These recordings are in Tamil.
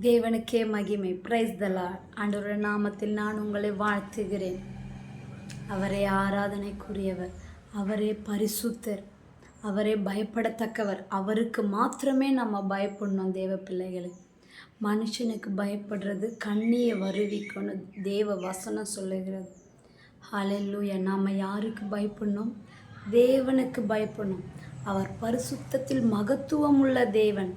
தேவனுக்கே மகிமை. Praise the Lord. ஆண்டவருடைய நாமத்தில் நான் உங்களை வாழ்த்துகிறேன். அவரே ஆராதனைக்குரியவர், அவரே பரிசுத்தர், அவரே பயப்படத்தக்கவர். அவருக்கு மாத்திரமே நம்ம பயப்படணும். தேவ பிள்ளைகளை, மனுஷனுக்கு பயப்படுறது கண்ணியை வருவிக்கணும். தேவ வசனம் சொல்லுகிறது. ஹல்லேலூயா. நாம் யாருக்கு பயப்படணும்? தேவனுக்கு பயப்படணும். அவர் பரிசுத்தத்தில் மகத்துவம் உள்ள தேவன்.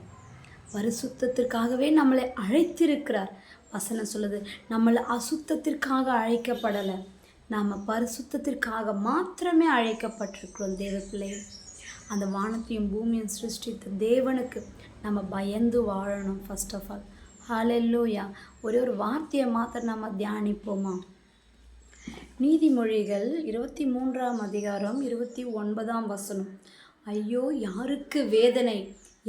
பரிசுத்தத்திற்காகவே நம்மளை அழைத்திருக்கிறார். வசனம் சொல்லுது, நம்மளை அசுத்தத்திற்காக அழைக்கப்படலை, நாம் பரிசுத்தத்திற்காக மாத்திரமே அழைக்கப்பட்டிருக்கிறோம். தேவ பிள்ளைகள், அந்த வானத்தையும் பூமியும் சிருஷ்டித்த தேவனுக்கு நம்ம பயந்து வாழணும். ஃபர்ஸ்ட் ஆஃப் ஆல் ஹல்லேலூயா. ஒரு வார்த்தையை மாத்திரம் நம்ம தியானிப்போமா? நீதிமொழிகள் 23ஆம் அதிகாரம் 29ஆம் வசனம். ஐயோ, யாருக்கு வேதனை,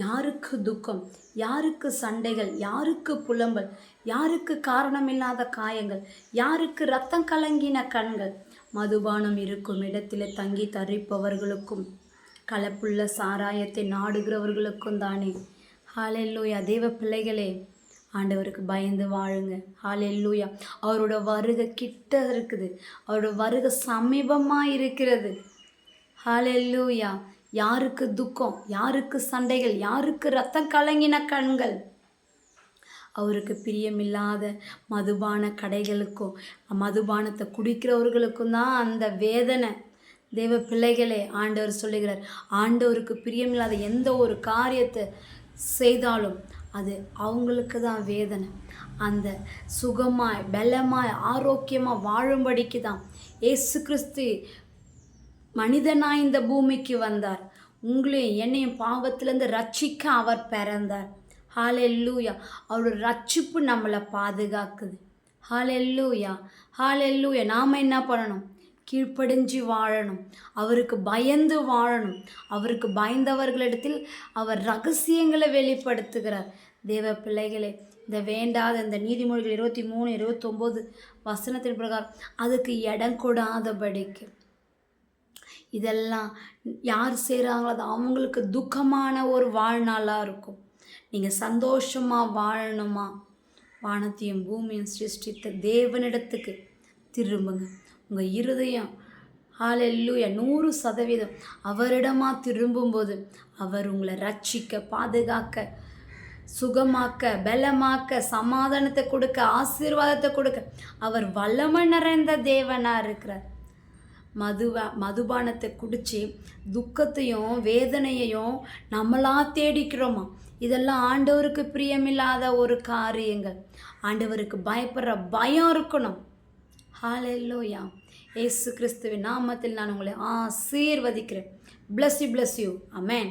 யாருக்கு துக்கம், யாருக்கு சண்டைகள், யாருக்கு புலம்பல், யாருக்கு காரணமில்லாத காயங்கள், யாருக்கு இரத்தம் கலங்கின கண்கள். மதுபானம் இருக்கும் இடத்திலே தங்கி தரிப்பவர்களுக்கும் கலப்புள்ள சாராயத்தை நாடுகிறவர்களுக்கும் தானே. ஹல்லேலூயா. தேவ பிள்ளைகளே, ஆண்டவருக்கு பயந்து வாழுங்க. ஹல்லேலூயா. அவரோட வருகை கிட்ட இருக்குது. அவரோட வருகை சமீபமாக இருக்கிறது. ஹல்லேலூயா. யாருக்கு துக்கம், யாருக்கு சண்டைகள், யாருக்கு இரத்தம் கலங்கின கண்கள். அவருக்கு பிரியமில்லாத மதுபான கடைகளுக்கும் மதுபானத்தை குடிக்கிறவர்களுக்கும் தான் அந்த வேதனை. தேவ பிள்ளைகளே, ஆண்டவர் சொல்லுகிறார், ஆண்டவருக்கு பிரியமில்லாத எந்த ஒரு காரியத்தை செய்தாலும் அது அவங்களுக்கு தான் வேதனை. அந்த சுகமாய் பலமாய் ஆரோக்கியமாக வாழும்படிக்கு தான் இயேசு கிறிஸ்து மனிதனாய் இந்த பூமிக்கு வந்தார். உங்களையும் என்னையும் பாவத்திலேருந்து ரட்சிக்க அவர் பிறந்தார். ஹல்லேலூயா. அவரோட ரட்சிப்பு நம்மளை பாதுகாக்குது. ஹல்லேலூயா. ஹல்லேலூயா. நாம் என்ன பண்ணணும்? கீழ்ப்படிஞ்சு வாழணும். அவருக்கு பயந்து வாழணும். அவருக்கு பயந்தவர்களிடத்தில் அவர் ரகசியங்களை வெளிப்படுத்துகிறார். தேவ பிள்ளைகளே, இந்த வேண்டாத இந்த நீதிமொழிகள் 23, 29 வசனத்தின் பிரகாரம் அதுக்கு இடம் கொடாதபடிக்கு, இதெல்லாம் யார் செய்கிறாங்களோ அது அவங்களுக்கு துக்கமான ஒரு வாழ்நாளாக இருக்கும். நீங்கள் சந்தோஷமாக வாழணுமா? வானத்தையும் பூமியும் சிருஷ்டித்த தேவனிடத்துக்கு திரும்புங்க. உங்கள் இருதயம் ஹல்லேலூயா 100% அவரிடமாக திரும்பும்போது அவர் உங்களை ரட்சிக்க, பாதுகாக்க, சுகமாக்க, பலமாக்க, சமாதானத்தை கொடுக்க, ஆசீர்வாதத்தை கொடுக்க அவர் வல்லமை நிறைந்த தேவனாக இருக்கிறார். மதுபானத்தை குடித்து துக்கத்தையும் வேதனையையும் நம்மளா தேடிக்கிறோமா? இதெல்லாம் ஆண்டவருக்கு பிரியமில்லாத ஒரு காரியங்கள். ஆண்டவருக்கு பயப்படுற பயம் இருக்கணும். ஹல்லேலூயா. இயேசு கிறிஸ்துவின் நாமத்தில் நான் உங்களை ஆசீர்வதிக்கிறேன். bless you. Amen.